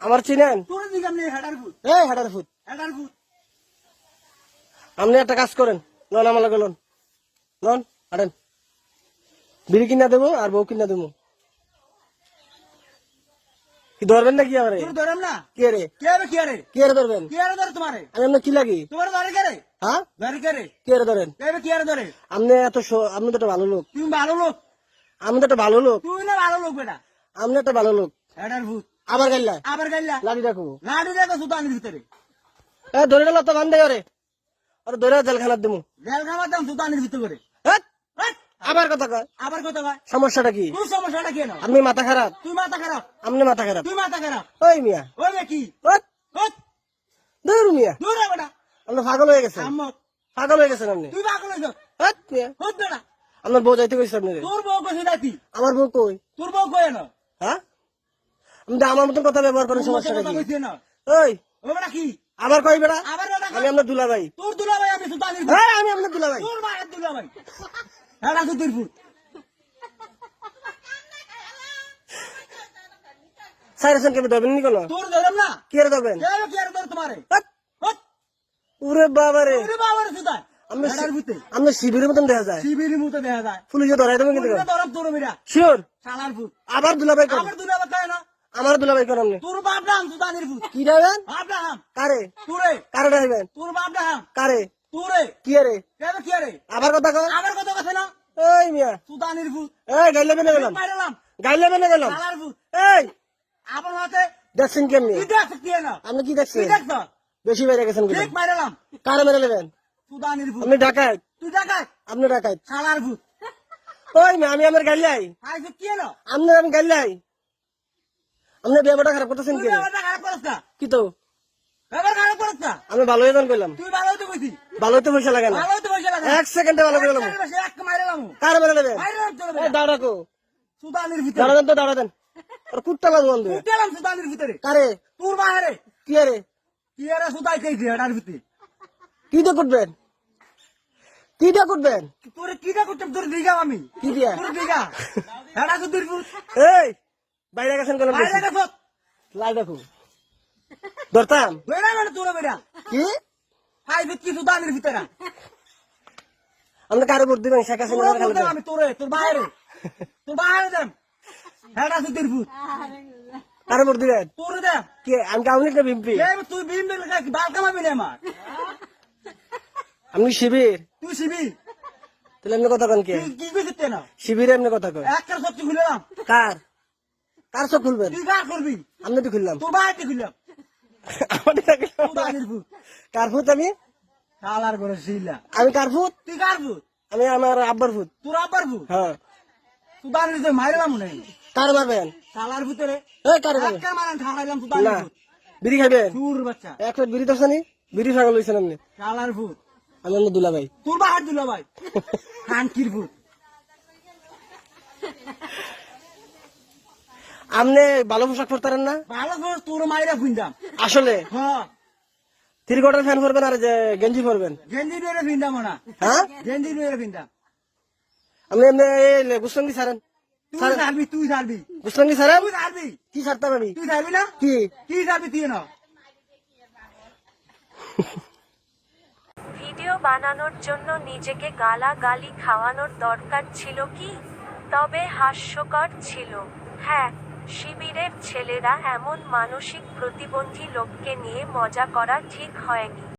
আমার চিনেন? তোর দিকে আমি হেডার ফুট এই হাটার ফুট, আপনি একটা কাজ করেন, লন আমার লগে লন, লন হাঁটেন, বিড়ি কিনা দেবো আর বউ কিনা দেবো। কি ধরবেন নাকি আমারে? তোর ধরম না কে রে? কি আরে কে রে ধরবেন? কি আরে ধরে তোমারে আমি আপনার কি লাগি? তোমার ধরে কে রে হ্যাঁ, ধরে কে রে কে রে ধরেন? কি আরে ধরে আপনি এত আপনি তো একটা ভালো লোক, তুমি ভালো লোক আমি তো একটা ভালো লোক, তুই না ভালো লোক বেটা আপনি একটা ভালো লোক। হেডার ফুট আবার গাইলা আবার গাইলা লাঠি রাখবো, লাডু দেখো সুতানির ভিতরে ধরে গেল তো বান্ধে ওরে, ওরে ধরে জেলখানার দেবো। জেল খাবার দাম সুতানির ভিতরে হ্যাট! হেৎ! আবার কথা কয়, আবার কত কয় সমস্যাটা কি? তোর সমস্যাটা কেন আপনি মাথা খারাপ, তুই মাথা খারাপ আপনি মাথা খারাপ। তুই মাথা খারাপ ওই মিয়া, ওই বে কি হ্যাট! হট ধুর মিয়া, দূর রে বেটা আপনি পাগল হয়ে গেছেন, আম্মক পাগল হয়ে গেছেন আপনি। তুই পাগল হইছ হ্যাট মিয়া, হট বেটা আপনার বউ যাইতে কইছে আপনি রে। তোর বউ কইছে যাইতি আমার বউ কই? তোর বউ কই না হ্যাঁ, আপনি তো আমার মতন কথা ব্যবহার করেন, তোর সমস্যাটা কথা কি? কইছে না ওই ও বেটা কি আবার কই বেড়া, আবার বেটা আমি আপনার দুলাভাই। তোর দুলাভাই আমি সুতানির হ্যাঁ, আমি আপনার দুলাভাই। তোর মায়ের দুলাভাই হেডা সুতির ফুট সাইরেছেন কেমন ধরবেন নি কোনো? তোর ধরম না কি রে ধরবেন? কি আরে ধর তোমারে হ্যাট! হট ওরে বাবা রে, ওরে বাবার সুতা আপনি হেডার ভিতরে আপনি শিবিরের মতন দেখা যায়, শিবিরের মতো দেখা যায় পুলিশে ধরাই দেবেন কিন্তু। তোর ধরম তোর মেরা শিওর? শালার ফুট আবার দুলাভাই করেন, আবার দুলাভাই কয় না আমার দুলাভাই করেন আপনি। তোর বাপ নাম সুতানির ফুট কি যাবেন? বাপ নাম কারে? তোরে কারে ডাইবেন? তোর বাপ নাম কারে? তোরে কি রে? কেন কি আরে আবার কথা কয়? আবার কত কথা না এই মিয়া, সুতানির ফুট এই গাইলে বেনে গেলাম, মাইরালাম গাইলে বেনে গেলাম। শালার ফুট এই আবার হাতে দেখছেন কেমনি? কি দেখ কি না আপনি কি কি দেখছেন? দেখছ বেশি বেড়ে গেছেন কিন্তু। ঠিক মাইরালাম কারে মেরে নেবেন? সুতানির ফুট আপনি ডাকাত, তুই দেখাই আপনি ডাকাত। শালার ফুট ওই মিয়া, আমি আমার গাইলাই, আইছে কি না আপনার আমি গাইলাই, আপনি ব্যাপারটা খারাপ করতেছেন তুই কি? ব্যাপারটা খারাপ করছ না কি তো ব্যাপার খারাপ করছ না আমি ভালো হয়ে যান কইলাম, তুই ভালো হইতে কইছি ভালো হইতে পয়সা লাগে না, ভালো হইতে পয়সা লাগে 1 সেকেন্ডে ভালো করে গেলাম। এক মাইরালাম কারে মেরে নেবেন? মাইরালাম তোর এই দাঁড়া রাখো, সুতানির ভিতরে দাঁড়া দেন তো, দাঁড়া দেন, আর কুত্তা লাগবো বন্ধু। উঠলাম সুতানির ভিতরে কারে? তোর বাহারে কি রে? কি আরে সুতাই কইছি এটার ভিতরে কি দিয়ে করবেন? কি দিয়ে করবেন? তোর কিটা করতে তোর দিগা আমি কি দিয়া? তোর দিগা এটা সুতির ফুট এই বাইরে গেছেন কেন? বাইরে গেছ লাই দেখো, ধরতাম বেড়া মানে তোর বেড়া কি? হাই কি সুতানির ভিতরে আপনি কারে ভোট দিবেন? শেখ তোর হাসিনা খালেদা? আমি তোর বাইরে দেন এটা সুতির ফুট কারে ভোট দিবেন? তোর দে কে? আমি আওয়ামী লীগ না বিএনপি? তুই বিম দিলে বাল কামাবি না আমার আপনি শিবির? তুই শিবি তাহলে এমনি কথা কন কে? তুই কি করতে না শিবিরে এমনি কথা কয়? একটা সবচেয়ে খুললাম কার? কার চোখ খুলবেন? তুই কার করবি আপনি তো খুললাম, তোর বাইরে খুললাম আমার টাকা খুললাম। সুতানির ফুট কার ফুট আমি? কালার করে শিলা আমি কার ফুট? তুই কার ফুট আমি আমার আব্বার ফুট। তোর আব্বার ফুট হ্যাঁ, সুতানির ভিতরে মাইরালাম না কার মারবেন? কালার ভিতরে এই কারে মারবেন? একটা মারান ঠাড়াইলাম না, সুতানির ফুট বিড়ি খাইবেন? তোর বাচ্চা এক প্লেট বিড়ি তো নি, বিড়ি ছাগল হয়েছেন আপনি। কালার ফুট আমি আপনার দুলাভাই। তোর বাহার দিল ভাই খানকির ফুট আপনি ভালো পোশাক পরতারেন না ভালো করে তোর মাইরা ফুইন্দাম আসলে? হ্যাঁ 3 কোয়ার্টার ফ্যান পরবেন আর যে গেঞ্জি পরবেন? গেঞ্জি নিয়ে ফিন্দাম না হ্যাঁ, গেঞ্জি নিয়ে ফিন্দাম আপনি এমনি গুসলঙ্গি ছাড়েন, তুই ছাড়বি গুসলঙ্গি ছাড়েন। তুই ছাড়বি কি ছাড়তাম আমি? তুই ছাড়বি না কি? কি ছাড়বি তুই না ভিডিও বানানোর জন্য নিজেকে গালাগালি খাওয়ানোর দরকার ছিল কি? তবে হাস্যকর ছিল। হ্যাঁ, শিবিরের ছেলেরা এমন মানসিক প্রতিবন্ধী লোককে নিয়ে মজা করা ঠিক হয়নি।